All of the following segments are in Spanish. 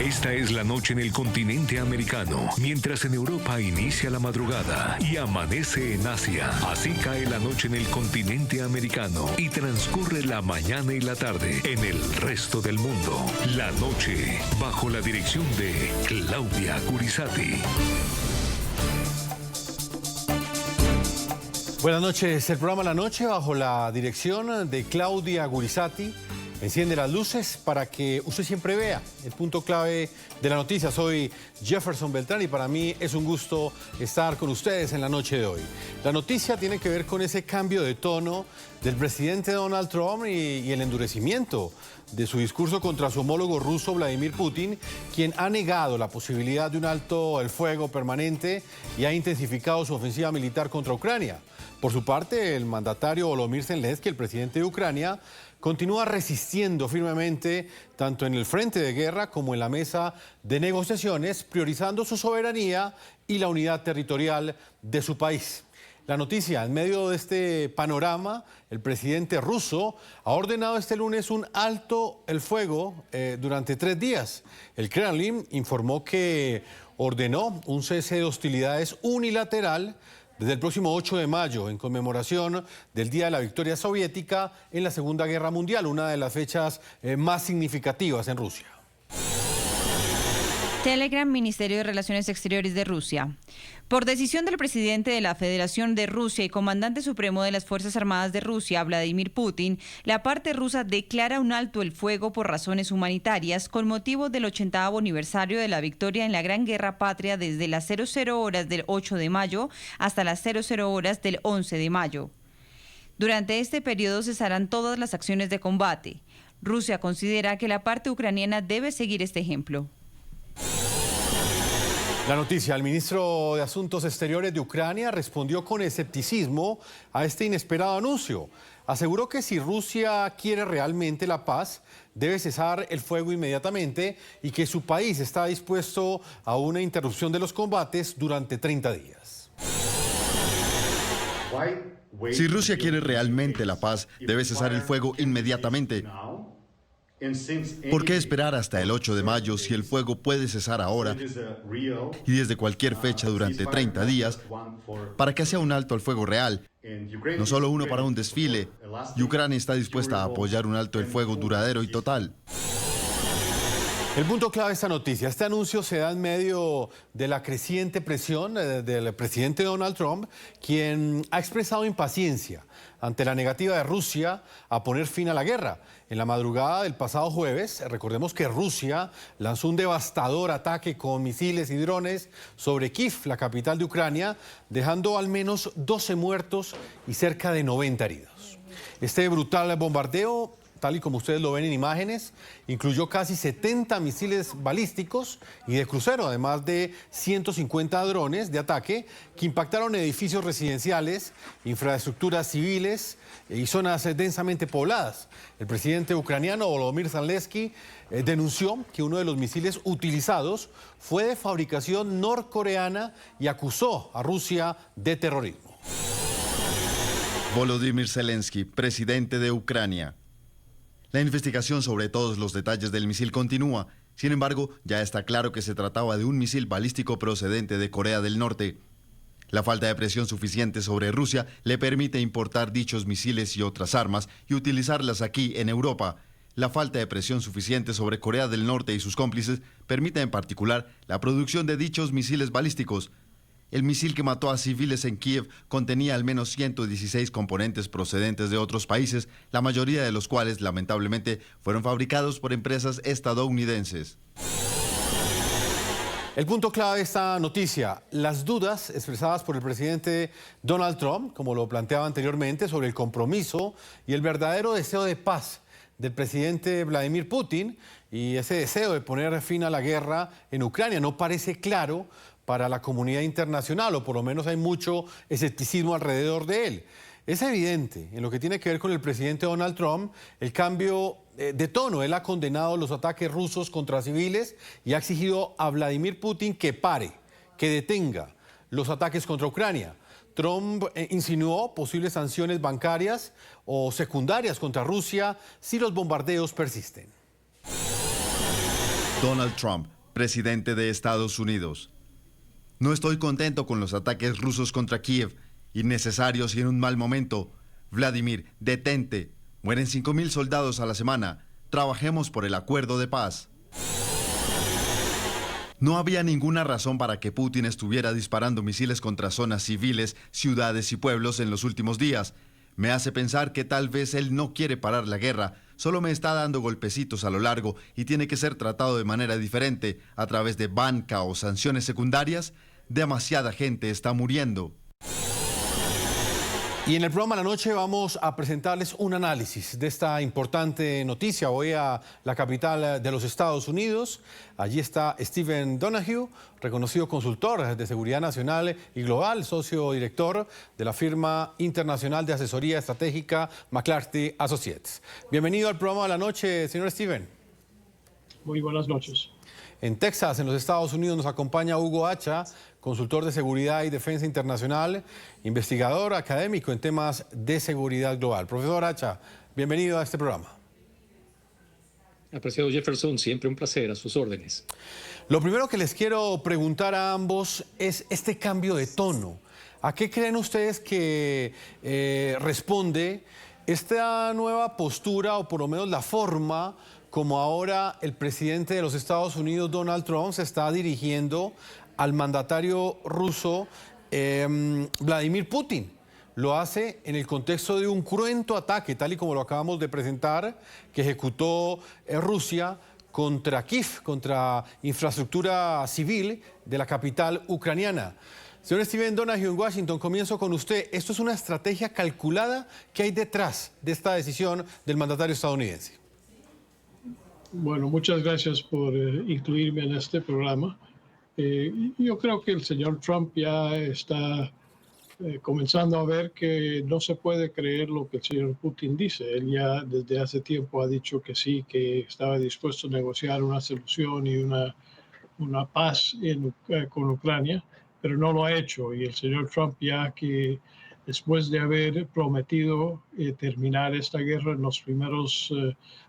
Esta es la noche en el continente americano, mientras en Europa inicia la madrugada y amanece en Asia. Así cae la noche en el continente americano y transcurre la mañana y la tarde en el resto del mundo. La noche, bajo la dirección de Claudia Gurizati. Buenas noches, el programa La Noche bajo la dirección de Claudia Gurizati enciende las luces para que usted siempre vea el punto clave de la noticia. Soy Jefferson Beltrán y para mí es un gusto estar con ustedes en la noche de hoy. La noticia tiene que ver con ese cambio de tono del presidente Donald Trump y el endurecimiento de su discurso contra su homólogo ruso Vladimir Putin, quien ha negado la posibilidad de un alto el fuego permanente y ha intensificado su ofensiva militar contra Ucrania. Por su parte, el mandatario Volodymyr Zelensky, el presidente de Ucrania, continúa resistiendo firmemente tanto en el frente de guerra como en la mesa de negociaciones, priorizando su soberanía y la unidad territorial de su país. La noticia, en medio de este panorama, el presidente ruso ha ordenado este lunes un alto el fuego durante 3 días. El Kremlin informó que ordenó un cese de hostilidades unilateral desde el próximo 8 de mayo, en conmemoración del Día de la Victoria Soviética en la Segunda Guerra Mundial, una de las fechas más significativas en Rusia. Telegram, Ministerio de Relaciones Exteriores de Rusia. Por decisión del presidente de la Federación de Rusia y comandante supremo de las Fuerzas Armadas de Rusia, Vladimir Putin, la parte rusa declara un alto el fuego por razones humanitarias con motivo del 80º aniversario de la victoria en la Gran Guerra Patria desde las 00 horas del 8 de mayo hasta las 00 horas del 11 de mayo. Durante este periodo cesarán todas las acciones de combate. Rusia considera que la parte ucraniana debe seguir este ejemplo. La noticia, el ministro de Asuntos Exteriores de Ucrania respondió con escepticismo a este inesperado anuncio. Aseguró que si Rusia quiere realmente la paz, debe cesar el fuego inmediatamente y que su país está dispuesto a una interrupción de los combates durante 30 días. Si Rusia quiere realmente la paz, debe cesar el fuego inmediatamente. ¿Por qué esperar hasta el 8 de mayo si el fuego puede cesar ahora y desde cualquier fecha durante 30 días para que sea un alto al fuego real? No solo uno para un desfile, y Ucrania está dispuesta a apoyar un alto el fuego duradero y total. El punto clave de esta noticia, este anuncio se da en medio de la creciente presión del presidente Donald Trump, quien ha expresado impaciencia ante la negativa de Rusia a poner fin a la guerra. En la madrugada del pasado jueves, recordemos que Rusia lanzó un devastador ataque con misiles y drones sobre Kiev, la capital de Ucrania, dejando al menos 12 muertos y cerca de 90 heridos. Este brutal bombardeo, tal y como ustedes lo ven en imágenes, incluyó casi 70 misiles balísticos y de crucero, además de 150 drones de ataque que impactaron edificios residenciales, infraestructuras civiles y zonas densamente pobladas. El presidente ucraniano Volodymyr Zelensky denunció que uno de los misiles utilizados fue de fabricación norcoreana y acusó a Rusia de terrorismo. Volodymyr Zelensky, presidente de Ucrania. La investigación sobre todos los detalles del misil continúa. Sin embargo, ya está claro que se trataba de un misil balístico procedente de Corea del Norte. La falta de presión suficiente sobre Rusia le permite importar dichos misiles y otras armas y utilizarlas aquí en Europa. La falta de presión suficiente sobre Corea del Norte y sus cómplices permite en particular la producción de dichos misiles balísticos. El misil que mató a civiles en Kiev contenía al menos 116 componentes procedentes de otros países, la mayoría de los cuales, lamentablemente, fueron fabricados por empresas estadounidenses. El punto clave de esta noticia, las dudas expresadas por el presidente Donald Trump, como lo planteaba anteriormente, sobre el compromiso y el verdadero deseo de paz del presidente Vladimir Putin y ese deseo de poner fin a la guerra en Ucrania. No parece claro para la comunidad internacional, o por lo menos hay mucho escepticismo alrededor de él. Es evidente, en lo que tiene que ver con el presidente Donald Trump, el cambio de tono. Él ha condenado los ataques rusos contra civiles y ha exigido a Vladimir Putin que pare, que detenga los ataques contra Ucrania. Trump insinuó posibles sanciones bancarias o secundarias contra Rusia si los bombardeos persisten. Donald Trump, presidente de Estados Unidos. No estoy contento con los ataques rusos contra Kiev, innecesarios y en un mal momento. Vladimir, detente. Mueren 5.000 soldados a la semana. Trabajemos por el acuerdo de paz. No había ninguna razón para que Putin estuviera disparando misiles contra zonas civiles, ciudades y pueblos en los últimos días. Me hace pensar que tal vez él no quiere parar la guerra, solo me está dando golpecitos a lo largo y tiene que ser tratado de manera diferente, a través de banca o sanciones secundarias. Demasiada gente está muriendo. Y en el programa de la noche vamos a presentarles un análisis de esta importante noticia. Voy a la capital de los Estados Unidos. Allí está Stephen Donahue, reconocido consultor de seguridad nacional y global, socio director de la firma internacional de asesoría estratégica McClarty Associates. Bienvenido al programa de la noche, señor Stephen. Muy buenas noches. En Texas, en los Estados Unidos, nos acompaña Hugo Hacha, consultor de seguridad y defensa internacional, investigador académico en temas de seguridad global. Profesor Hacha, bienvenido a este programa. Apreciado Jefferson, siempre un placer, a sus órdenes. Lo primero que les quiero preguntar a ambos es este cambio de tono. ¿A qué creen ustedes que responde esta nueva postura, o por lo menos la forma como ahora el presidente de los Estados Unidos, Donald Trump, se está dirigiendo al mandatario ruso Vladimir Putin? Lo hace en el contexto de un cruento ataque, tal y como lo acabamos de presentar, que ejecutó Rusia contra Kiev, contra infraestructura civil de la capital ucraniana. Señor Stephen Donahue, en Washington, comienzo con usted. ¿Esto es una estrategia calculada? ¿Qué hay detrás de esta decisión del mandatario estadounidense? Bueno, muchas gracias por incluirme en este programa. Yo creo que el señor Trump ya está comenzando a ver que no se puede creer lo que el señor Putin dice. Él ya desde hace tiempo ha dicho que sí, que estaba dispuesto a negociar una solución y una paz con Ucrania, pero no lo ha hecho. Y el señor Trump, ya que después de haber prometido terminar esta guerra en los primeros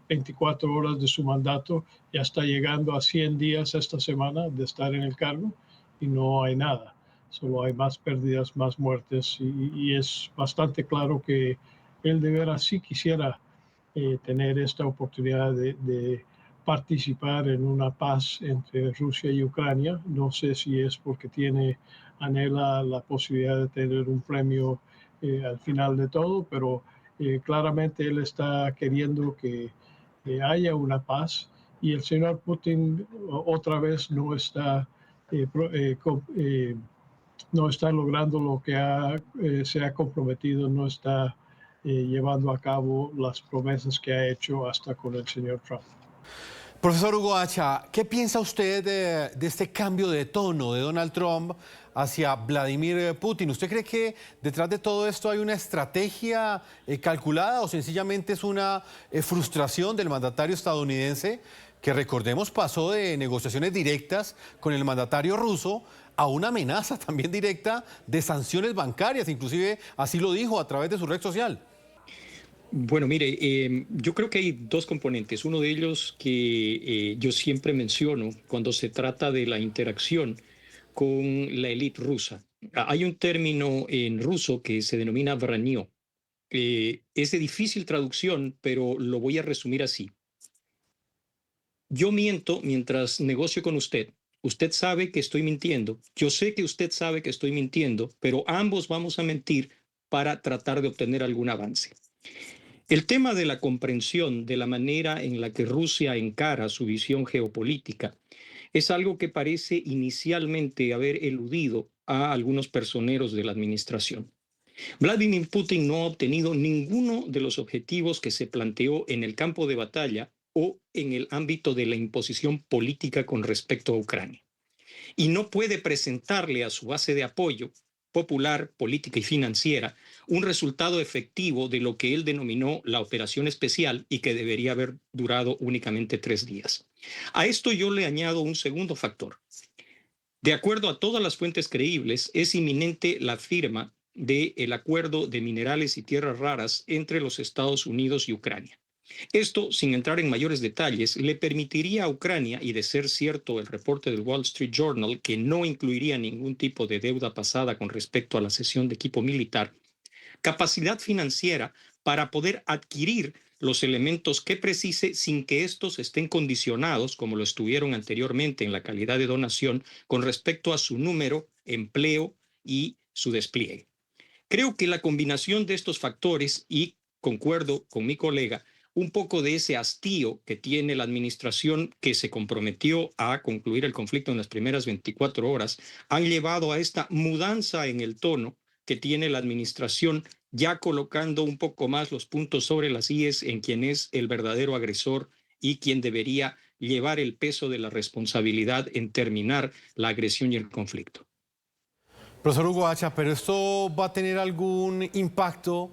24 horas de su mandato, ya está llegando a 100 días esta semana de estar en el cargo y no hay nada. Solo hay más pérdidas, más muertes y es bastante claro que él de veras sí quisiera tener esta oportunidad de participar en una paz entre Rusia y Ucrania. No sé si es porque anhela la posibilidad de tener un premio al final de todo, pero claramente él está queriendo que haya una paz, y el señor Putin otra vez no está logrando lo que se ha comprometido, no está llevando a cabo las promesas que ha hecho hasta con el señor Trump. Profesor Hugo Hacha, ¿qué piensa usted de este cambio de tono de Donald Trump hacia Vladimir Putin? ¿Usted cree que detrás de todo esto hay una estrategia calculada o sencillamente es una frustración del mandatario estadounidense, que recordemos pasó de negociaciones directas con el mandatario ruso a una amenaza también directa de sanciones bancarias? Inclusive así lo dijo a través de su red social. Bueno, mire, yo creo que hay dos componentes. Uno de ellos que yo siempre menciono cuando se trata de la interacción con la élite rusa. Hay un término en ruso que se denomina vranio. Es de difícil traducción, pero lo voy a resumir así. Yo miento mientras negocio con usted. Usted sabe que estoy mintiendo. Yo sé que usted sabe que estoy mintiendo, pero ambos vamos a mentir para tratar de obtener algún avance. El tema de la comprensión de la manera en la que Rusia encara su visión geopolítica es algo que parece inicialmente haber eludido a algunos personeros de la administración. Vladimir Putin no ha obtenido ninguno de los objetivos que se planteó en el campo de batalla o en el ámbito de la imposición política con respecto a Ucrania. Y no puede presentarle a su base de apoyo popular, política y financiera un resultado efectivo de lo que él denominó la operación especial y que debería haber durado únicamente 3 días. A esto yo le añado un segundo factor. De acuerdo a todas las fuentes creíbles, es inminente la firma del acuerdo de minerales y tierras raras entre los Estados Unidos y Ucrania. Esto, sin entrar en mayores detalles, le permitiría a Ucrania, y de ser cierto el reporte del Wall Street Journal, que no incluiría ningún tipo de deuda pasada con respecto a la cesión de equipo militar, capacidad financiera para poder adquirir los elementos que precise sin que estos estén condicionados, como lo estuvieron anteriormente en la calidad de donación, con respecto a su número, empleo y su despliegue. Creo que la combinación de estos factores, y concuerdo con mi colega, un poco de ese hastío que tiene la administración que se comprometió a concluir el conflicto en las primeras 24 horas, han llevado a esta mudanza en el tono que tiene la administración, ya colocando un poco más los puntos sobre las íes en quien es el verdadero agresor y quien debería llevar el peso de la responsabilidad en terminar la agresión y el conflicto. Profesor Hugo Hacha, ¿pero esto va a tener algún impacto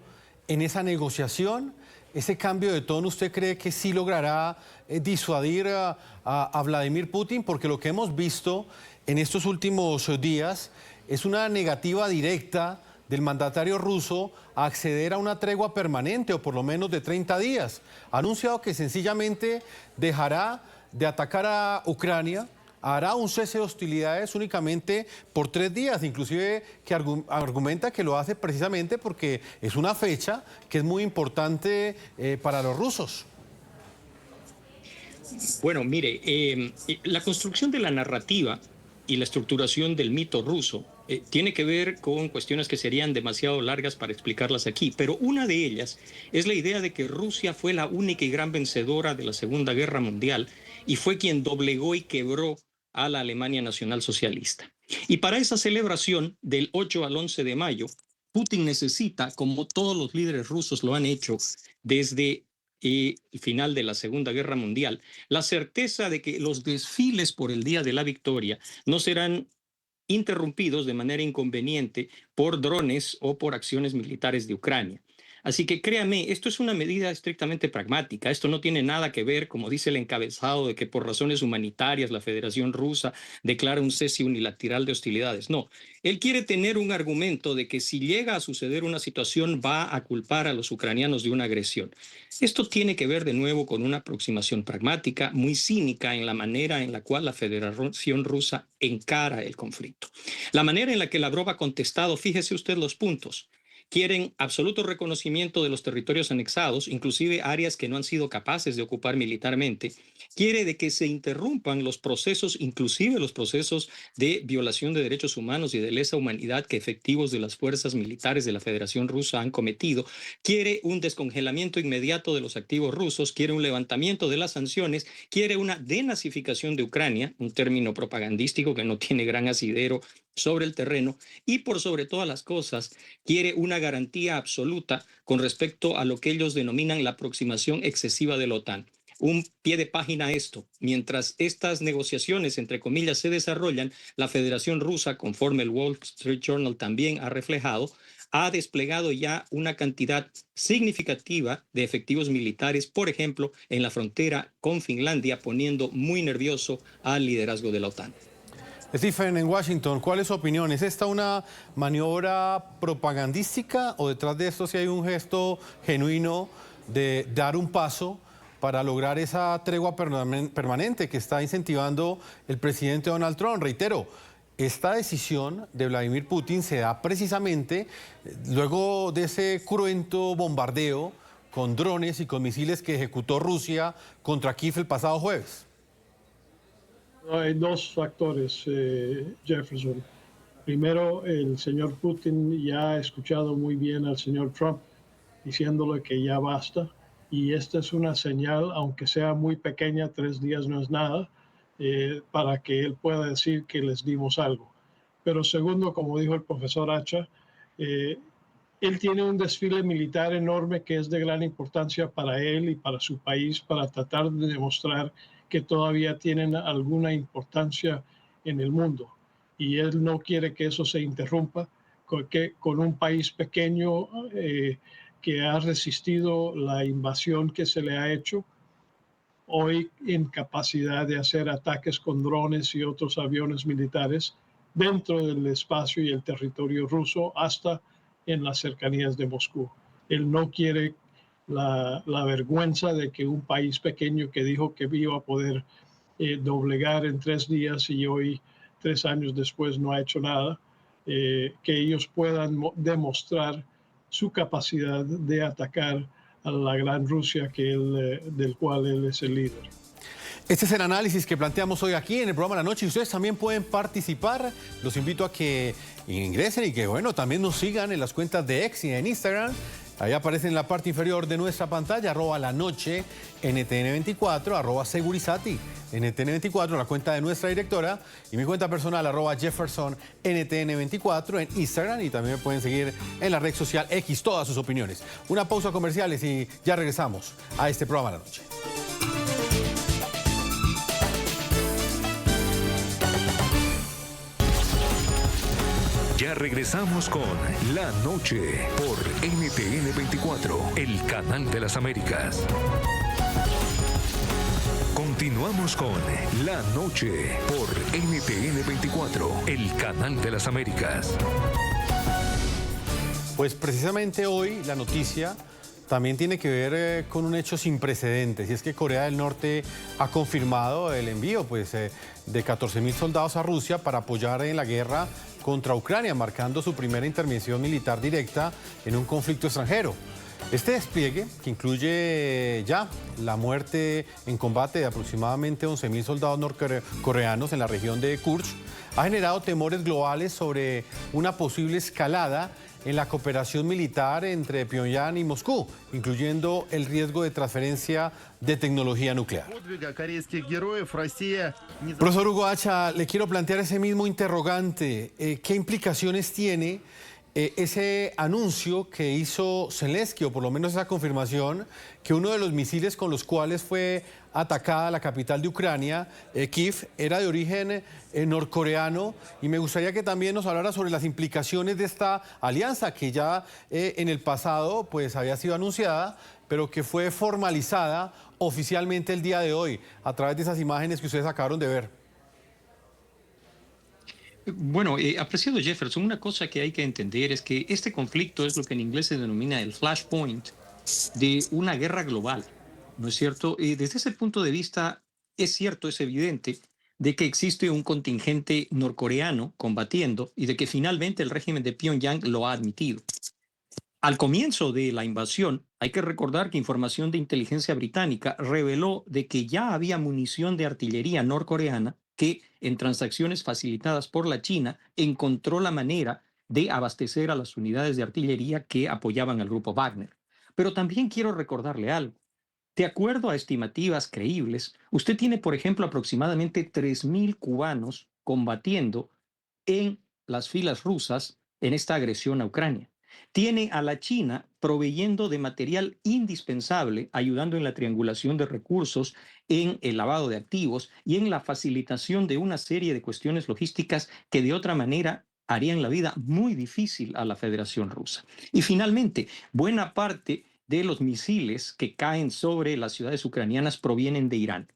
en esa negociación? ¿Ese cambio de tono usted cree que sí logrará disuadir a Vladimir Putin? Porque lo que hemos visto en estos últimos días es una negativa directa del mandatario ruso a acceder a una tregua permanente, o por lo menos de 30 días. Ha anunciado que sencillamente dejará de atacar a Ucrania, hará un cese de hostilidades únicamente por 3 días, inclusive que argumenta que lo hace precisamente porque es una fecha que es muy importante para los rusos. Bueno, mire, la construcción de la narrativa y la estructuración del mito ruso tiene que ver con cuestiones que serían demasiado largas para explicarlas aquí, pero una de ellas es la idea de que Rusia fue la única y gran vencedora de la Segunda Guerra Mundial y fue quien doblegó y quebró a la Alemania nacionalsocialista. Y para esa celebración del 8 al 11 de mayo, Putin necesita, como todos los líderes rusos lo han hecho desde el final de la Segunda Guerra Mundial, la certeza de que los desfiles por el Día de la Victoria no serán interrumpidos de manera inconveniente por drones o por acciones militares de Ucrania. Así que créame, esto es una medida estrictamente pragmática. Esto no tiene nada que ver, como dice el encabezado, de que por razones humanitarias la Federación Rusa declara un cese unilateral de hostilidades. No, él quiere tener un argumento de que si llega a suceder una situación va a culpar a los ucranianos de una agresión. Esto tiene que ver de nuevo con una aproximación pragmática, muy cínica en la manera en la cual la Federación Rusa encara el conflicto. La manera en la que Lavrov ha contestado, fíjese usted los puntos. Quieren absoluto reconocimiento de los territorios anexados, inclusive áreas que no han sido capaces de ocupar militarmente. Quiere de que se interrumpan los procesos, inclusive los procesos de violación de derechos humanos y de lesa humanidad que efectivos de las fuerzas militares de la Federación Rusa han cometido. Quiere un descongelamiento inmediato de los activos rusos, quiere un levantamiento de las sanciones, quiere una denazificación de Ucrania, un término propagandístico que no tiene gran asidero sobre el terreno, y por sobre todas las cosas quiere una garantía absoluta con respecto a lo que ellos denominan la aproximación excesiva de la OTAN. Un pie de página a esto. Mientras estas negociaciones, entre comillas, se desarrollan, la Federación Rusa, conforme el Wall Street Journal también ha reflejado, ha desplegado ya una cantidad significativa de efectivos militares, por ejemplo, en la frontera con Finlandia, poniendo muy nervioso al liderazgo de la OTAN. Stephen, en Washington, ¿cuál es su opinión? ¿Es esta una maniobra propagandística o detrás de esto sí hay un gesto genuino de dar un paso para lograr esa tregua permanente que está incentivando el presidente Donald Trump? Reitero, esta decisión de Vladimir Putin se da precisamente luego de ese cruento bombardeo con drones y con misiles que ejecutó Rusia contra Kiev el pasado jueves. Hay dos factores, Jefferson. Primero, el señor Putin ya ha escuchado muy bien al señor Trump diciéndole que ya basta. Y esta es una señal, aunque sea muy pequeña, 3 días no es nada, para que él pueda decir que les dimos algo. Pero segundo, como dijo el profesor Hacha, él tiene un desfile militar enorme que es de gran importancia para él y para su país, para tratar de demostrar que todavía tienen alguna importancia en el mundo. Y él no quiere que eso se interrumpa con un país pequeño que ha resistido la invasión que se le ha hecho, hoy en capacidad de hacer ataques con drones y otros aviones militares dentro del espacio y el territorio ruso hasta en las cercanías de Moscú. Él no quiere la vergüenza de que un país pequeño que dijo que iba a poder doblegar en 3 días y hoy, 3 años después, no ha hecho nada, que ellos puedan demostrar su capacidad de atacar a la gran Rusia del cual él es el líder. Este es el análisis que planteamos hoy aquí en el programa La Noche y ustedes también pueden participar. Los invito a que ingresen y que, bueno, también nos sigan en las cuentas de X y en Instagram. Ahí aparece en la parte inferior de nuestra pantalla, @lanoche, NTN24, @segurizati, NTN24, la cuenta de nuestra directora, y mi cuenta personal, @Jefferson, NTN24, en Instagram, y también me pueden seguir en la red social X, todas sus opiniones. Una pausa comerciales y ya regresamos a este programa La Noche. Ya regresamos con La Noche por NTN 24, el canal de las Américas. Continuamos con La Noche por NTN 24, el canal de las Américas. Pues precisamente hoy la noticia también tiene que ver con un hecho sin precedentes, y es que Corea del Norte ha confirmado el envío de 14.000 soldados a Rusia para apoyar en la guerra contra Ucrania, marcando su primera intervención militar directa en un conflicto extranjero. Este despliegue, que incluye ya la muerte en combate de aproximadamente 11.000 soldados norcoreanos en la región de Kursk, ha generado temores globales sobre una posible escalada en la cooperación militar entre Pyongyang y Moscú, incluyendo el riesgo de transferencia de tecnología nuclear. Profesor Hugo Hacha, le quiero plantear ese mismo interrogante. ¿Qué implicaciones tiene ese anuncio que hizo Zelensky, o por lo menos esa confirmación, que uno de los misiles con los cuales fue atacada la capital de Ucrania, Kiev, era de origen norcoreano? Y me gustaría que también nos hablara sobre las implicaciones de esta alianza que ya en el pasado pues había sido anunciada, pero que fue formalizada oficialmente el día de hoy a través de esas imágenes que ustedes acabaron de ver. Bueno, apreciado Jefferson, una cosa que hay que entender es que este conflicto es lo que en inglés se denomina el flashpoint de una guerra global, ¿no es cierto? Desde ese punto de vista, es cierto, es evidente de que existe un contingente norcoreano combatiendo y de que finalmente el régimen de Pyongyang lo ha admitido. Al comienzo de la invasión, hay que recordar que información de inteligencia británica reveló de que ya había munición de artillería norcoreana que, en transacciones facilitadas por la China, encontró la manera de abastecer a las unidades de artillería que apoyaban al grupo Wagner. Pero también quiero recordarle algo. De acuerdo a estimativas creíbles, usted tiene, por ejemplo, aproximadamente 3.000 cubanos combatiendo en las filas rusas en esta agresión a Ucrania. Tiene a la China proveyendo de material indispensable, ayudando en la triangulación de recursos, en el lavado de activos y en la facilitación de una serie de cuestiones logísticas que de otra manera harían la vida muy difícil a la Federación Rusa. Y finalmente, buena parte de los misiles que caen sobre las ciudades ucranianas provienen de Irán.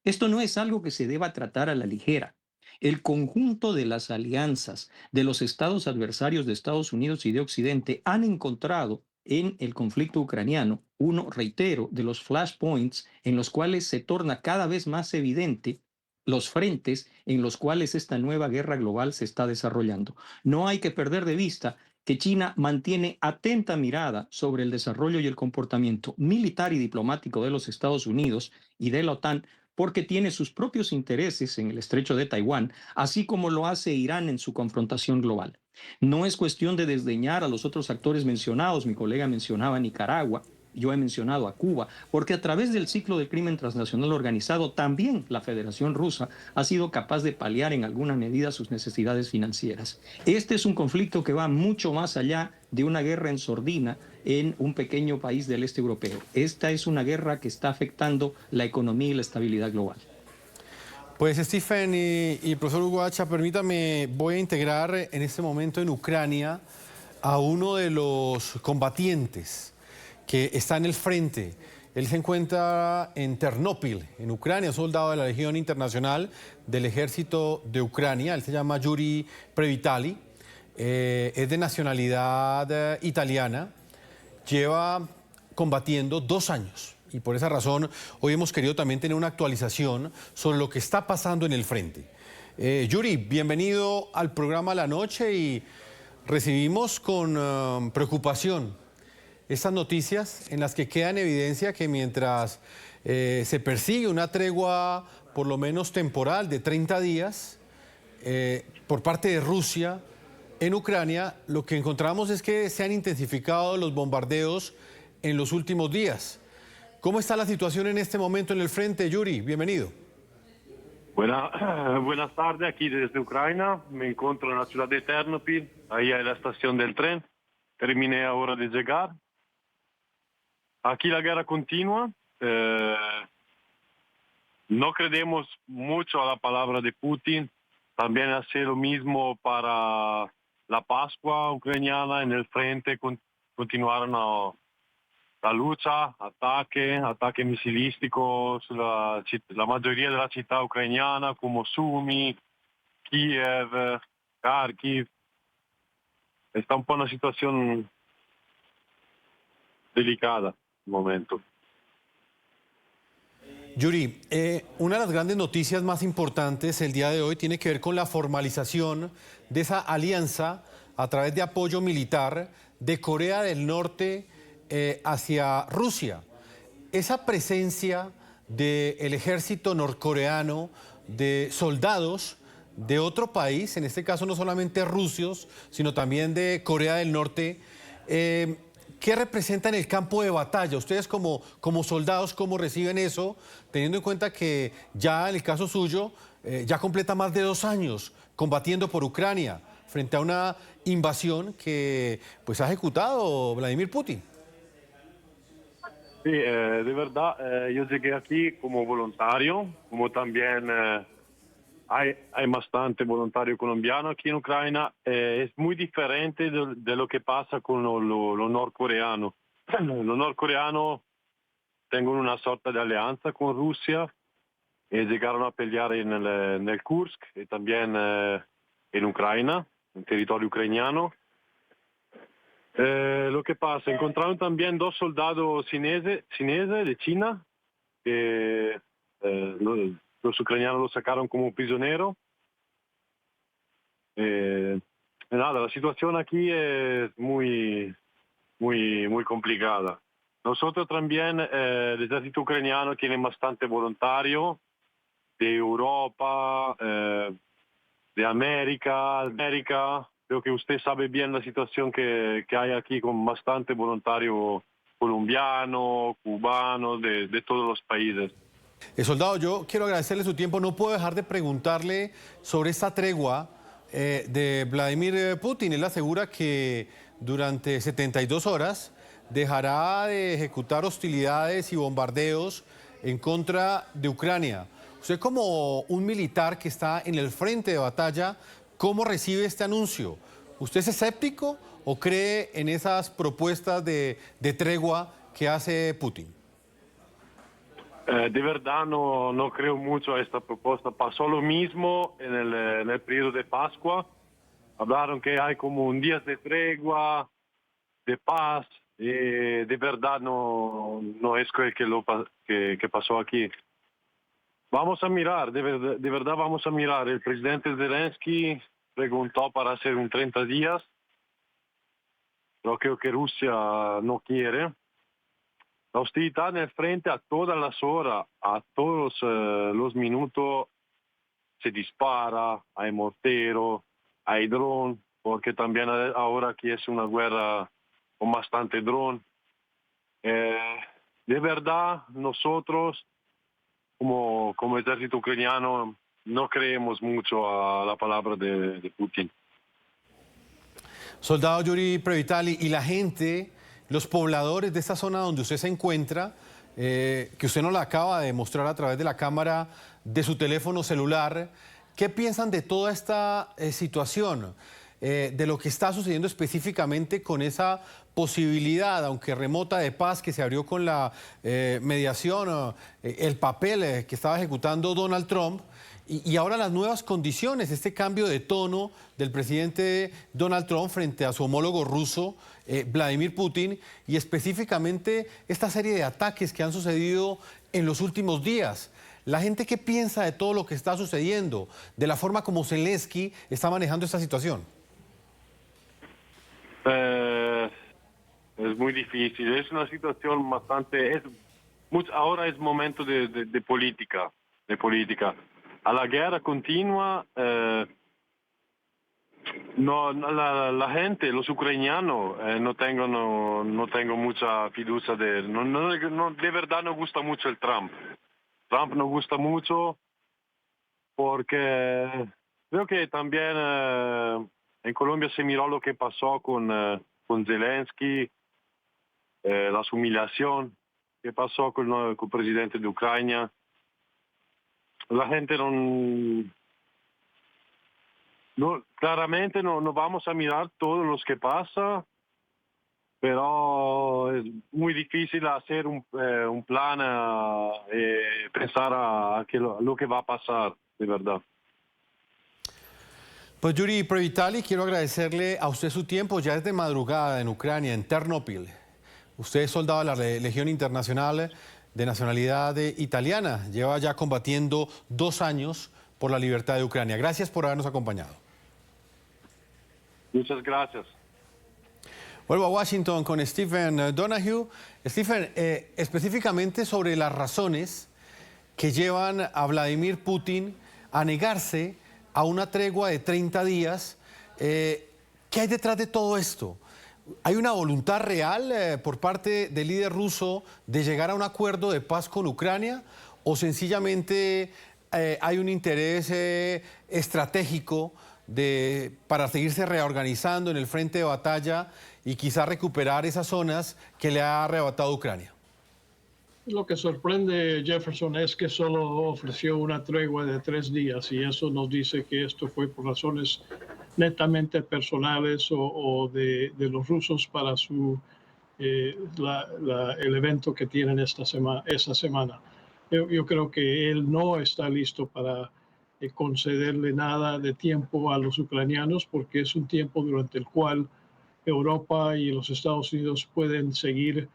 Esto no es algo que se deba tratar a la ligera. El conjunto de las alianzas de los estados adversarios de Estados Unidos y de Occidente han encontrado en el conflicto ucraniano uno, reitero, de los flashpoints en los cuales se torna cada vez más evidente los frentes en los cuales esta nueva guerra global se está desarrollando. No hay que perder de vista que China mantiene atenta mirada sobre el desarrollo y el comportamiento militar y diplomático de los Estados Unidos y de la OTAN, porque tiene sus propios intereses en el estrecho de Taiwán, así como lo hace Irán en su confrontación global. No es cuestión de desdeñar a los otros actores mencionados. Mi colega mencionaba a Nicaragua, yo he mencionado a Cuba, porque a través del ciclo del crimen transnacional organizado también la Federación Rusa ha sido capaz de paliar en alguna medida sus necesidades financieras. Este es un conflicto que va mucho más allá de una guerra en sordina en un pequeño país del este europeo. Esta es una guerra que está afectando la economía y la estabilidad global. Pues Stephen y profesor Hugo Hacha, permítame, voy a integrar en este momento en Ucrania a uno de los combatientes que está en el frente. Él se encuentra en Ternópil, en Ucrania, soldado de la Legión Internacional del Ejército de Ucrania. Él se llama Yuri Previtali, es de nacionalidad italiana, lleva combatiendo 2 años. Y por esa razón hoy hemos querido también tener una actualización sobre lo que está pasando en el frente. Yuri, bienvenido al programa La Noche y recibimos con preocupación estas noticias en las que queda en evidencia que mientras se persigue una tregua por lo menos temporal de 30 días por parte de Rusia en Ucrania, lo que encontramos es que se han intensificado los bombardeos en los últimos días. ¿Cómo está la situación en este momento en el frente, Yuri? Bienvenido. Buenas tardes, aquí desde Ucrania. Me encuentro en la ciudad de Ternopil, ahí hay la estación del tren. Terminé ahora de llegar. Aquí la guerra continúa. No creemos mucho a la palabra de Putin. También hace lo mismo para la Pascua ucraniana. En el frente continuaron la lucha, ataque misilísticos, la mayoría de la ciudad ucraniana como Sumy, Kiev, Kharkiv. Está un poco una situación delicada en el momento. Yuri, una de las grandes noticias más importantes el día de hoy tiene que ver con la formalización de esa alianza a través de apoyo militar de Corea del Norte hacia Rusia. Esa presencia del ejército norcoreano, de soldados de otro país, en este caso no solamente rusos, sino también de Corea del Norte, ¿qué representa en el campo de batalla? Ustedes como soldados, ¿cómo reciben eso? Teniendo en cuenta que ya en el caso suyo, ya completa más de 2 años combatiendo por Ucrania frente a una invasión que pues ha ejecutado Vladimir Putin. Sí, de verdad, yo llegué aquí como voluntario, como también hay bastante voluntario colombiano aquí en Ucrania. Es muy diferente de lo que pasa con lo norcoreano. Los norcoreanos tienen una sorta de alianza con Rusia y llegaron a pelear en el Kursk y también en Ucrania, en territorio ucraniano. Lo que pasa, encontraron también 2 soldados chineses de China que los ucranianos los sacaron como prisioneros. Nada, la situación aquí es muy complicada. Nosotros también, el ejército ucraniano tiene bastante voluntario de Europa, de América. Creo que usted sabe bien la situación que hay aquí con bastante voluntario colombiano, cubano, de todos los países. Soldado, yo quiero agradecerle su tiempo. No puedo dejar de preguntarle sobre esta tregua de Vladimir Putin. Él asegura que durante 72 horas dejará de ejecutar hostilidades y bombardeos en contra de Ucrania. Usted como un militar que está en el frente de batalla, ¿cómo recibe este anuncio? ¿Usted es escéptico o cree en esas propuestas de tregua que hace Putin? De verdad no creo mucho a esta propuesta. Pasó lo mismo en el periodo de Pascua. Hablaron que hay como un día de tregua, de paz. De verdad no es que pasó aquí. Vamos a mirar, de verdad vamos a mirar. El presidente Zelensky preguntó para hacer un 30 días. Pero creo que Rusia no quiere. La hostilidad en el frente a todas las horas, a todos los minutos se dispara, hay mortero, hay dron, porque también ahora aquí es una guerra con bastante dron. De verdad, nosotros como ejército ucraniano no creemos mucho a la palabra de Putin. Soldado Yuri Previtali, y la gente, los pobladores de esta zona donde usted se encuentra, que usted nos la acaba de mostrar a través de la cámara de su teléfono celular, ¿qué piensan de toda esta situación? De lo que está sucediendo específicamente con esa posibilidad, aunque remota, de paz que se abrió con la mediación, el papel que estaba ejecutando Donald Trump, Y ahora las nuevas condiciones, este cambio de tono del presidente Donald Trump frente a su homólogo ruso, Vladimir Putin, y específicamente esta serie de ataques que han sucedido en los últimos días. La gente, ¿qué piensa de todo lo que está sucediendo? De la forma como Zelensky está manejando esta situación. Es muy difícil, es una situación bastante... ahora es momento de política, A la guerra continua, la gente, los ucranianos, no tengo mucha fiducia de él. De verdad no gusta mucho el Trump. Trump no gusta mucho porque creo que también en Colombia se miró lo que pasó con Zelensky, las humillaciones que pasó con el presidente de Ucrania. La gente claramente no vamos a mirar todo lo que pasa, pero es muy difícil hacer un plan, pensar a lo que va a pasar, de verdad. Pues Yuri Previtali, quiero agradecerle a usted su tiempo. Ya es de madrugada en Ucrania, en Ternopil. Usted es soldado de la Legión Internacional de nacionalidad italiana. Lleva ya combatiendo 2 años por la libertad de Ucrania. Gracias por habernos acompañado. Muchas gracias. Vuelvo a Washington con Stephen Donahue. Stephen, específicamente sobre las razones que llevan a Vladimir Putin a negarse a una tregua de 30 días. ¿Qué hay detrás de todo esto? ¿Hay una voluntad real por parte del líder ruso de llegar a un acuerdo de paz con Ucrania? ¿O sencillamente hay un interés estratégico para seguirse reorganizando en el frente de batalla y quizá recuperar esas zonas que le ha arrebatado Ucrania? Lo que sorprende, Jefferson, es que solo ofreció una tregua de 3 días y eso nos dice que esto fue por razones netamente personales o de los rusos para el evento que tienen esta semana. Yo creo que él no está listo para concederle nada de tiempo a los ucranianos porque es un tiempo durante el cual Europa y los Estados Unidos pueden seguir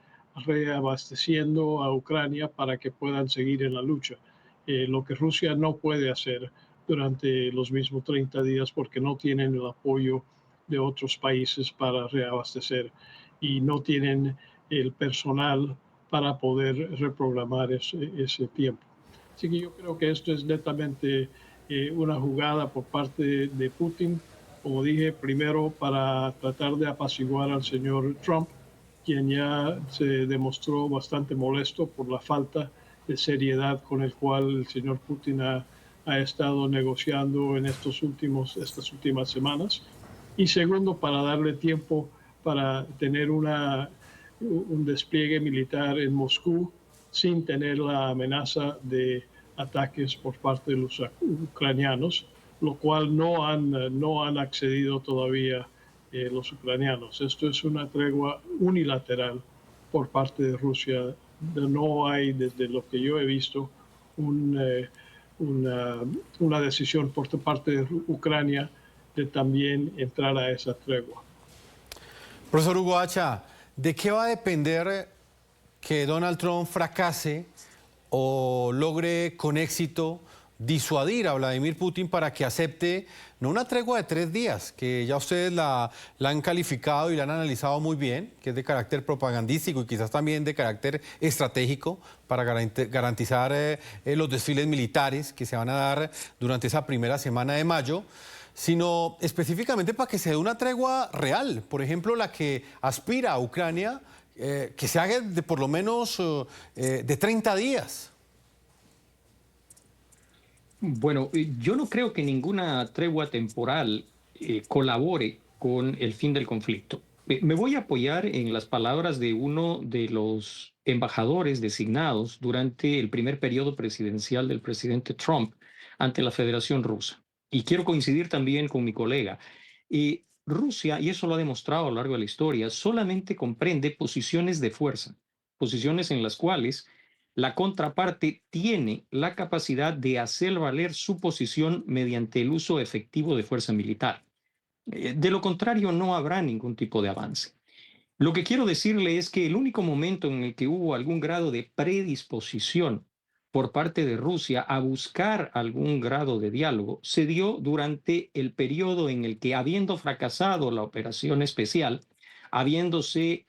reabasteciendo a Ucrania para que puedan seguir en la lucha. Lo que Rusia no puede hacer durante los mismos 30 días porque no tienen el apoyo de otros países para reabastecer y no tienen el personal para poder reprogramar ese tiempo. Así que yo creo que esto es netamente una jugada por parte de Putin, como dije, primero para tratar de apaciguar al señor Trump, quien ya se demostró bastante molesto por la falta de seriedad con el cual el señor Putin ha estado negociando en estas últimas semanas. Y segundo, para darle tiempo para tener un despliegue militar en Moscú sin tener la amenaza de ataques por parte de los ucranianos, lo cual no han accedido todavía los ucranianos. Esto es una tregua unilateral por parte de Rusia. No hay, desde lo que yo he visto, una decisión por parte de Ucrania de también entrar a esa tregua. Profesor Hugo Hacha, ¿de qué va a depender que Donald Trump fracase o logre con éxito disuadir a Vladimir Putin para que acepte no una tregua de 3 días, que ya ustedes la han calificado y la han analizado muy bien, que es de carácter propagandístico y quizás también de carácter estratégico para garantizar los desfiles militares que se van a dar durante esa primera semana de mayo, sino específicamente para que se dé una tregua real, por ejemplo, la que aspira a Ucrania, que se haga de por lo menos de 30 días. Bueno, yo no creo que ninguna tregua temporal colabore con el fin del conflicto. Me voy a apoyar en las palabras de uno de los embajadores designados durante el primer periodo presidencial del presidente Trump ante la Federación Rusa. Y quiero coincidir también con mi colega. Rusia, y eso lo ha demostrado a lo largo de la historia, solamente comprende posiciones de fuerza, posiciones en las cuales la contraparte tiene la capacidad de hacer valer su posición mediante el uso efectivo de fuerza militar. De lo contrario, no habrá ningún tipo de avance. Lo que quiero decirle es que el único momento en el que hubo algún grado de predisposición por parte de Rusia a buscar algún grado de diálogo se dio durante el periodo en el que, habiendo fracasado la operación especial, habiéndose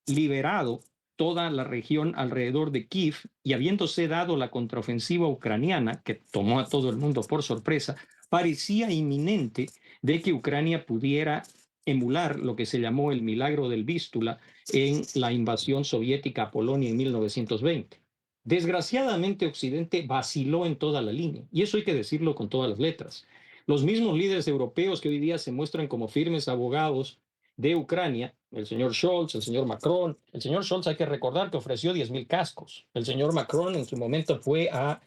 liberado toda la región alrededor de Kiev y habiéndose dado la contraofensiva ucraniana, que tomó a todo el mundo por sorpresa, parecía inminente de que Ucrania pudiera emular lo que se llamó el milagro del Vístula en la invasión soviética a Polonia en 1920. Desgraciadamente, Occidente vaciló en toda la línea, y eso hay que decirlo con todas las letras. Los mismos líderes europeos que hoy día se muestran como firmes abogados de Ucrania, el señor Scholz, el señor Macron. El señor Scholz, hay que recordar que ofreció 10,000 cascos. El señor Macron en su momento fue a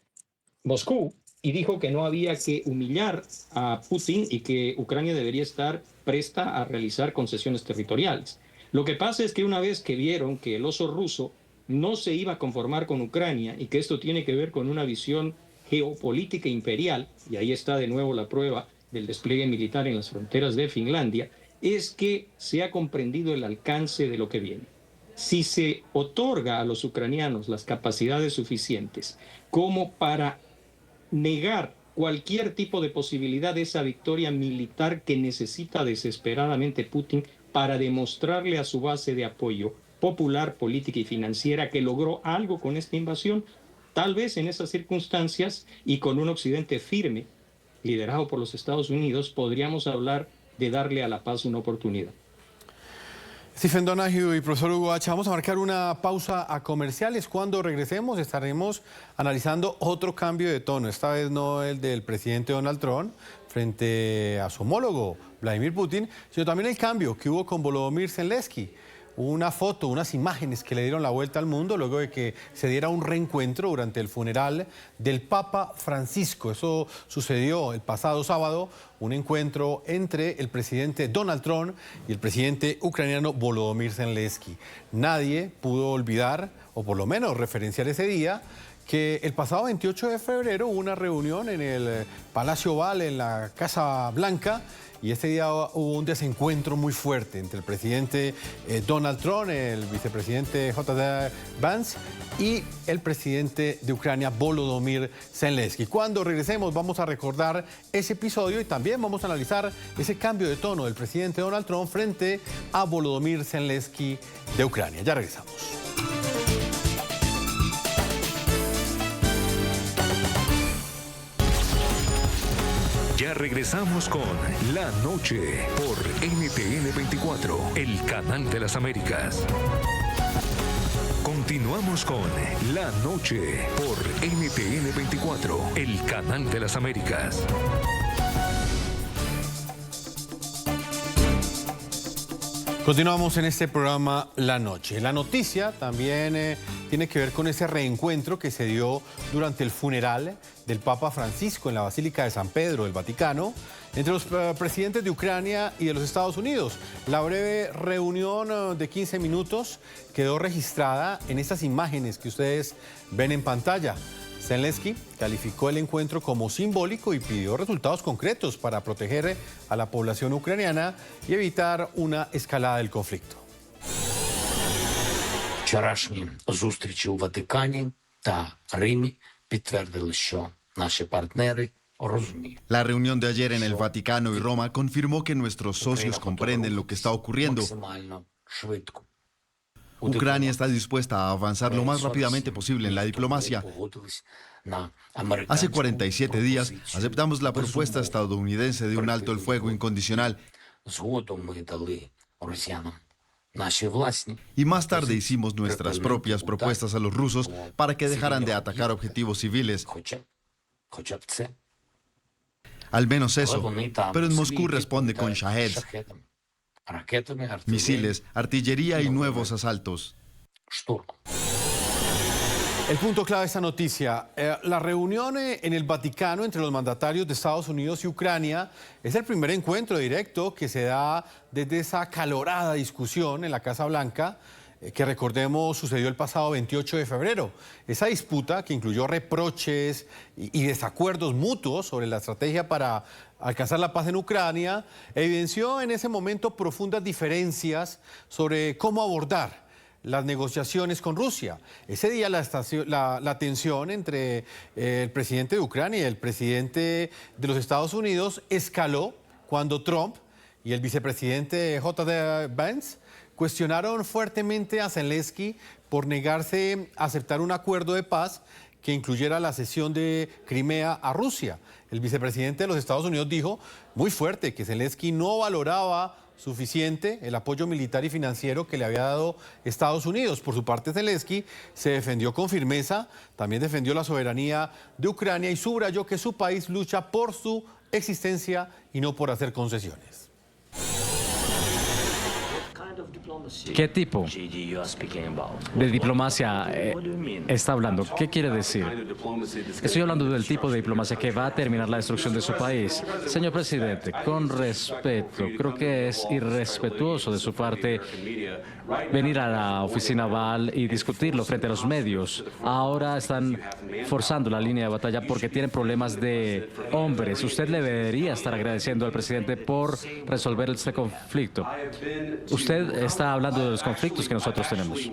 Moscú y dijo que no había que humillar a Putin y que Ucrania debería estar presta a realizar concesiones territoriales. Lo que pasa es que una vez que vieron que el oso ruso no se iba a conformar con Ucrania y que esto tiene que ver con una visión geopolítica imperial, y ahí está de nuevo la prueba del despliegue militar en las fronteras de Finlandia, es que se ha comprendido el alcance de lo que viene. Si se otorga a los ucranianos las capacidades suficientes como para negar cualquier tipo de posibilidad de esa victoria militar que necesita desesperadamente Putin para demostrarle a su base de apoyo popular, política y financiera que logró algo con esta invasión, tal vez en esas circunstancias y con un Occidente firme, liderado por los Estados Unidos, podríamos hablar de darle a la paz una oportunidad. Stephen Donoghue y profesor Hugo H., vamos a marcar una pausa a comerciales. Cuando regresemos estaremos analizando otro cambio de tono, esta vez no el del presidente Donald Trump frente a su homólogo Vladimir Putin, sino también el cambio que hubo con Volodymyr Zelensky. Una foto, unas imágenes que le dieron la vuelta al mundo luego de que se diera un reencuentro durante el funeral del Papa Francisco. Eso sucedió el pasado sábado, un encuentro entre el presidente Donald Trump y el presidente ucraniano Volodymyr Zelensky. Nadie pudo olvidar, o por lo menos referenciar ese día, que el pasado 28 de febrero hubo una reunión en el Palacio Oval, en la Casa Blanca, y este día hubo un desencuentro muy fuerte entre el presidente Donald Trump, el vicepresidente J.D. Vance y el presidente de Ucrania, Volodymyr Zelensky. Cuando regresemos vamos a recordar ese episodio y también vamos a analizar ese cambio de tono del presidente Donald Trump frente a Volodymyr Zelensky de Ucrania. Ya regresamos. Ya regresamos con La Noche por NTN 24, el canal de las Américas. Continuamos con La Noche por NTN 24, el canal de las Américas. Continuamos en este programa La Noche. La noticia también tiene que ver con ese reencuentro que se dio durante el funeral del Papa Francisco en la Basílica de San Pedro del Vaticano entre los presidentes de Ucrania y de los Estados Unidos. La breve reunión de 15 minutos quedó registrada en estas imágenes que ustedes ven en pantalla. Zelensky calificó el encuentro como simbólico y pidió resultados concretos para proteger a la población ucraniana y evitar una escalada del conflicto. Вчорашні зустрічі у Ватикані та Римі підтвердили, що наші партнери розуміють. La reunión de ayer en el Vaticano y Roma confirmó que nuestros socios comprenden lo que está ocurriendo. Максимально швидко. Ucrania está dispuesta a avanzar lo más rápidamente posible en la diplomacia. Hace 47 días aceptamos la propuesta estadounidense de un alto el fuego incondicional y más tarde hicimos nuestras propias propuestas a los rusos para que dejaran de atacar objetivos civiles. Al menos eso, pero en Moscú responde con Shaheds, misiles, artillería y nuevos asaltos. El punto clave de esta noticia, la reunión en el Vaticano entre los mandatarios de Estados Unidos y Ucrania es el primer encuentro directo que se da desde esa acalorada discusión en la Casa Blanca que recordemos sucedió el pasado 28 de febrero. Esa disputa, que incluyó reproches y desacuerdos mutuos sobre la estrategia para alcanzar la paz en Ucrania, evidenció en ese momento profundas diferencias sobre cómo abordar las negociaciones con Rusia. Ese día la tensión entre el presidente de Ucrania y el presidente de los Estados Unidos escaló cuando Trump y el vicepresidente J.D. Vance cuestionaron fuertemente a Zelensky por negarse a aceptar un acuerdo de paz que incluyera la cesión de Crimea a Rusia. El vicepresidente de los Estados Unidos dijo muy fuerte que Zelensky no valoraba suficiente el apoyo militar y financiero que le había dado Estados Unidos. Por su parte, Zelensky se defendió con firmeza, también defendió la soberanía de Ucrania y subrayó que su país lucha por su existencia y no por hacer concesiones. ¿Qué tipo de diplomacia está hablando? ¿Qué quiere decir? Estoy hablando del tipo de diplomacia que va a terminar la destrucción de su país. Señor presidente, con respeto, creo que es irrespetuoso de su parte venir a la oficina Oval y discutirlo frente a los medios. Ahora están forzando la línea de batalla porque tienen problemas de hombres. Usted le debería estar agradeciendo al presidente por resolver este conflicto. Usted está hablando de los conflictos que nosotros tenemos.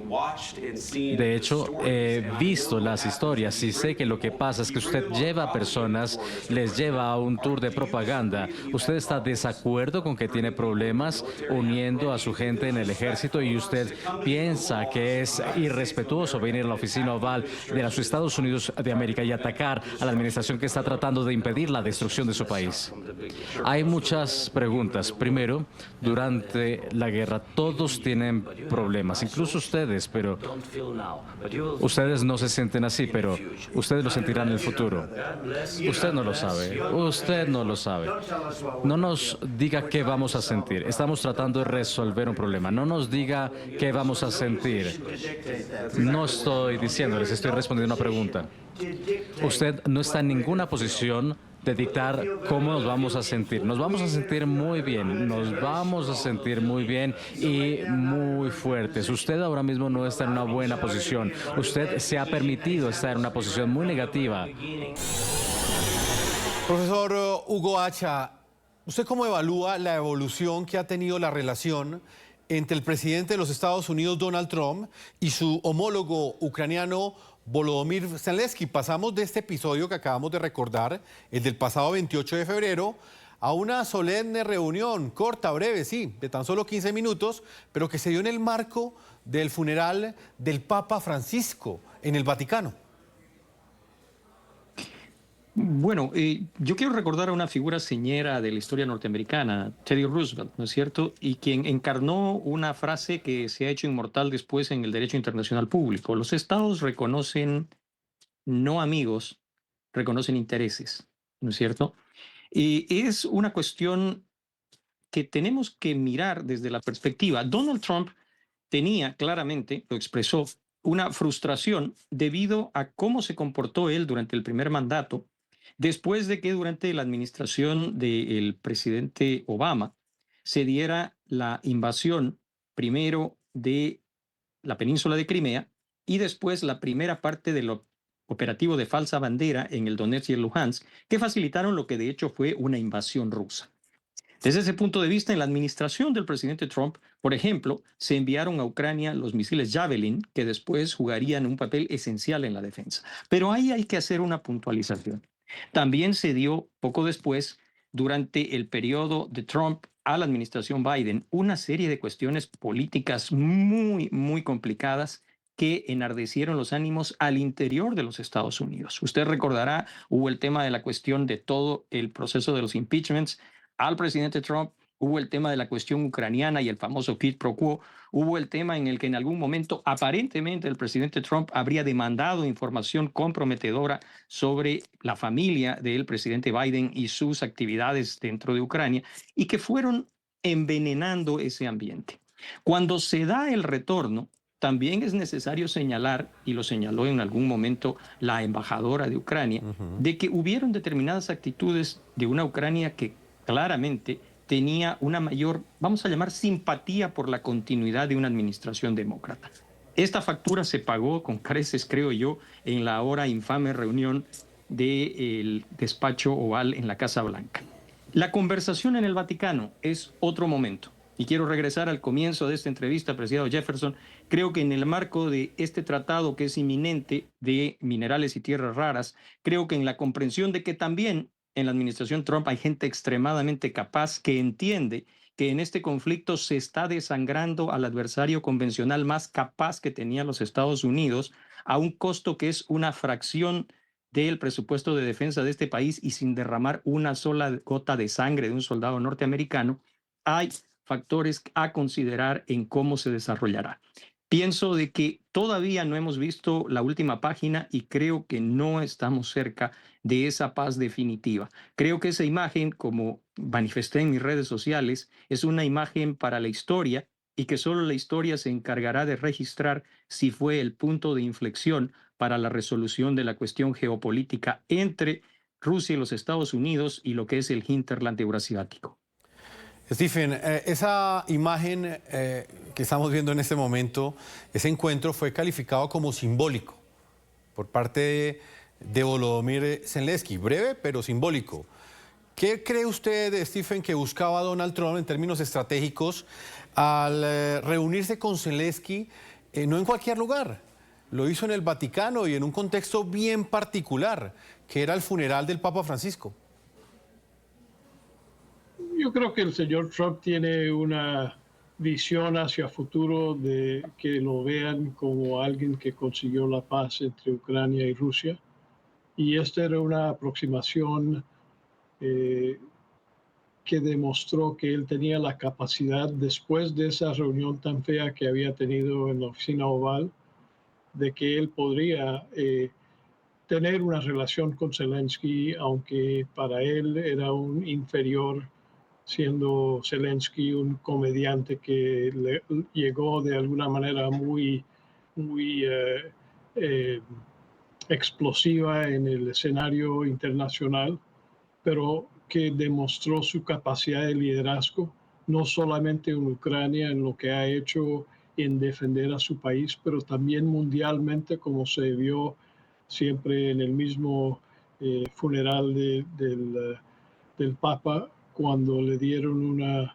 De hecho, he visto las historias y sé que lo que pasa es que usted lleva a personas, les lleva a un tour de propaganda. Usted está de desacuerdo con que tiene problemas uniendo a su gente en el ejército y usted piensa que es irrespetuoso venir a la oficina Oval de los Estados Unidos de América y atacar a la administración que está tratando de impedir la destrucción de su país. Hay muchas preguntas. Primero, durante la guerra todos tienen problemas, incluso ustedes, pero ustedes no se sienten así, pero ustedes lo sentirán en el futuro. Usted no lo sabe, usted no lo sabe. No nos diga qué vamos a sentir. Estamos tratando de resolver un problema. No nos diga qué vamos a sentir. No estoy diciéndoles, estoy respondiendo una pregunta. Usted no está en ninguna posición de dictar cómo nos vamos a sentir. Nos vamos a sentir muy bien, nos vamos a sentir muy bien y muy fuertes. Usted ahora mismo no está en una buena posición. Usted se ha permitido estar en una posición muy negativa. Profesor Hugo Hacha, ¿usted cómo evalúa la evolución que ha tenido la relación entre el presidente de los Estados Unidos, Donald Trump, y su homólogo ucraniano, Volodymyr Zelensky? Pasamos de este episodio que acabamos de recordar, el del pasado 28 de febrero, a una solemne reunión, corta, breve, sí, de tan solo 15 minutos, pero que se dio en el marco del funeral del Papa Francisco en el Vaticano. Bueno, yo quiero recordar a una figura señera de la historia norteamericana, Teddy Roosevelt, ¿no es cierto? Y quien encarnó una frase que se ha hecho inmortal después en el derecho internacional público. Los estados reconocen no amigos, reconocen intereses, ¿no es cierto? Y es una cuestión que tenemos que mirar desde la perspectiva. Donald Trump tenía claramente, lo expresó, una frustración debido a cómo se comportó él durante el primer mandato, después de que durante la administración del presidente Obama se diera la invasión primero de la península de Crimea y después la primera parte del operativo de falsa bandera en el Donetsk y el Luhansk, que facilitaron lo que de hecho fue una invasión rusa. Desde ese punto de vista, en la administración del presidente Trump, por ejemplo, se enviaron a Ucrania los misiles Javelin, que después jugarían un papel esencial en la defensa. Pero ahí hay que hacer una puntualización. También se dio poco después, durante el periodo de Trump a la administración Biden, una serie de cuestiones políticas muy, muy complicadas que enardecieron los ánimos al interior de los Estados Unidos. Usted recordará, hubo el tema de la cuestión de todo el proceso de los impeachments al presidente Trump, hubo el tema de la cuestión ucraniana y el famoso quid pro quo, hubo el tema en el que en algún momento aparentemente el presidente Trump habría demandado información comprometedora sobre la familia del presidente Biden y sus actividades dentro de Ucrania y que fueron envenenando ese ambiente. Cuando se da el retorno, también es necesario señalar, y lo señaló en algún momento la embajadora de Ucrania, de que hubieron determinadas actitudes de una Ucrania que claramente tenía una mayor, vamos a llamar, simpatía por la continuidad de una administración demócrata. Esta factura se pagó con creces, creo yo, en la ahora infame reunión del despacho oval en la Casa Blanca. La conversación en el Vaticano es otro momento. Y quiero regresar al comienzo de esta entrevista, apreciado Jefferson. Creo que en el marco de este tratado que es inminente de minerales y tierras raras, creo que en la comprensión de que también en la administración Trump hay gente extremadamente capaz que entiende que en este conflicto se está desangrando al adversario convencional más capaz que tenía los Estados Unidos a un costo que es una fracción del presupuesto de defensa de este país y sin derramar una sola gota de sangre de un soldado norteamericano. Hay factores a considerar en cómo se desarrollará. Pienso de que todavía no hemos visto la última página y creo que no estamos cerca de esa paz definitiva. Creo que esa imagen, como manifesté en mis redes sociales, es una imagen para la historia y que solo la historia se encargará de registrar si fue el punto de inflexión para la resolución de la cuestión geopolítica entre Rusia y los Estados Unidos y lo que es el hinterland eurasiático. Stephen, esa imagen que estamos viendo en este momento, ese encuentro fue calificado como simbólico por parte de Volodymyr Zelensky, breve pero simbólico. ¿Qué cree usted, Stephen, que buscaba Donald Trump en términos estratégicos al reunirse con Zelensky, no en cualquier lugar? Lo hizo en el Vaticano y en un contexto bien particular, que era el funeral del Papa Francisco. Yo creo que el señor Trump tiene una visión hacia futuro de que lo vean como alguien que consiguió la paz entre Ucrania y Rusia. Y esta era una aproximación que demostró que él tenía la capacidad, después de esa reunión tan fea que había tenido en la oficina oval, de que él podría tener una relación con Zelensky, aunque para él era un inferior, siendo Zelensky un comediante que llegó de alguna manera muy explosiva en el escenario internacional, pero que demostró su capacidad de liderazgo, no solamente en Ucrania, en lo que ha hecho en defender a su país, pero también mundialmente, como se vio siempre en el mismo funeral del Papa, cuando le dieron un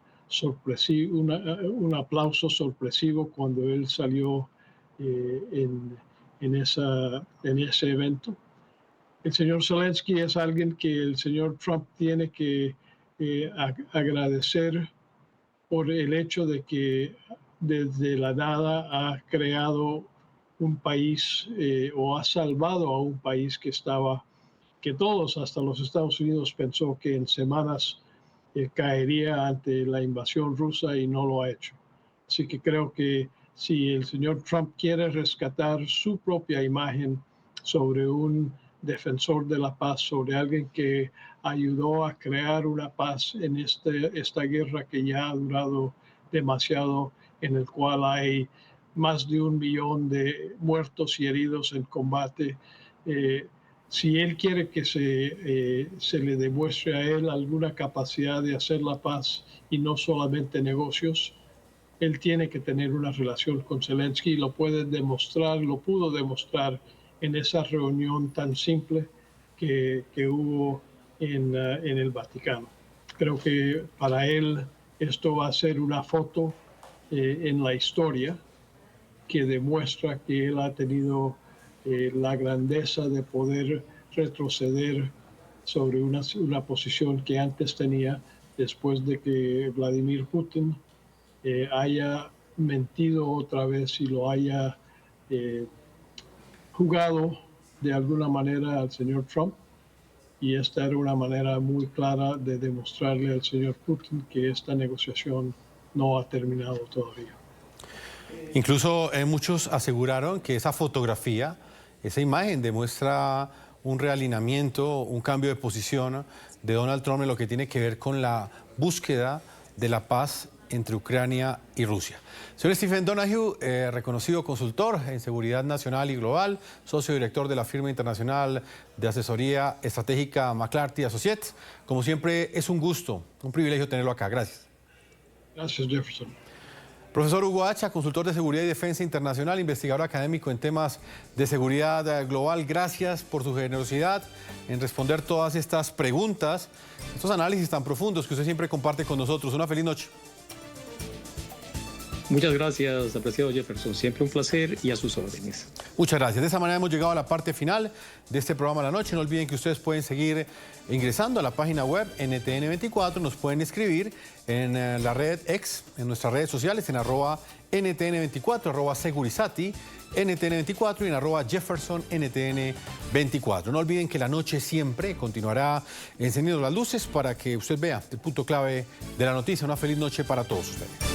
aplauso sorpresivo cuando él salió en ese evento. El señor Zelensky es alguien que el señor Trump tiene que agradecer por el hecho de que desde la nada ha creado un país o ha salvado a un país que todos, hasta los Estados Unidos, pensó que en semanas caería ante la invasión rusa y no lo ha hecho. Así que creo que si el señor Trump quiere rescatar su propia imagen sobre un defensor de la paz, sobre alguien que ayudó a crear una paz en esta guerra que ya ha durado demasiado, en el cual hay más de 1 millón de muertos y heridos en combate. Si él quiere que se le demuestre a él alguna capacidad de hacer la paz y no solamente negocios, él tiene que tener una relación con Zelensky y lo pudo demostrar en esa reunión tan simple que hubo en el Vaticano. Creo que para él esto va a ser una foto en la historia que demuestra que él ha tenido la grandeza de poder retroceder sobre una posición que antes tenía, después de que Vladimir Putin haya mentido otra vez y lo haya jugado de alguna manera al señor Trump. Y esta era una manera muy clara de demostrarle al señor Putin que esta negociación no ha terminado todavía. Incluso muchos aseguraron que esa fotografía, esa imagen demuestra un realineamiento, un cambio de posición de Donald Trump en lo que tiene que ver con la búsqueda de la paz entre Ucrania y Rusia. Señor Stephen Donoghue, reconocido consultor en seguridad nacional y global, socio director de la firma internacional de asesoría estratégica McClarty Associates. Como siempre, es un gusto, un privilegio tenerlo acá. Gracias. Gracias, Jefferson. Profesor Hugo Hacha, consultor de seguridad y defensa internacional, investigador académico en temas de seguridad global. Gracias por su generosidad en responder todas estas preguntas, estos análisis tan profundos que usted siempre comparte con nosotros. Una feliz noche. Muchas gracias, apreciado Jefferson. Siempre un placer y a sus órdenes. Muchas gracias. De esa manera hemos llegado a la parte final de este programa La Noche. No olviden que ustedes pueden seguir ingresando a la página web NTN24. Nos pueden escribir en la red X, en nuestras redes sociales, en @NTN24, @Segurizati, NTN24 y en @JeffersonNTN24. No olviden que La Noche siempre continuará encendiendo las luces para que usted vea el punto clave de la noticia. Una feliz noche para todos ustedes.